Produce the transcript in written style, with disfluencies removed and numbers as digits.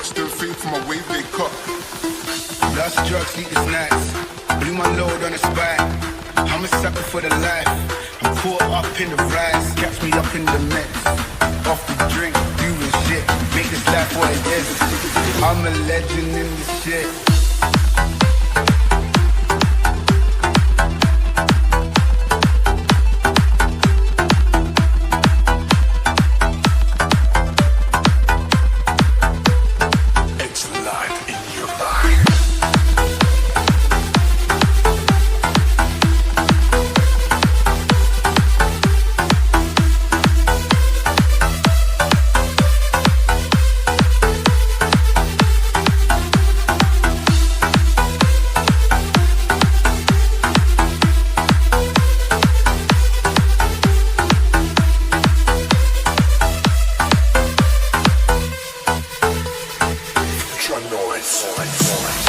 still free from my way they cut. Lost drugs, eat the snacks. Blew my load on the spot. I'm a sucker for the life. I'm caught up in the rise. Catch me up in the mix. Off the drink, doing shit. Make this life what it is. I'm a legend in this shit. Noise.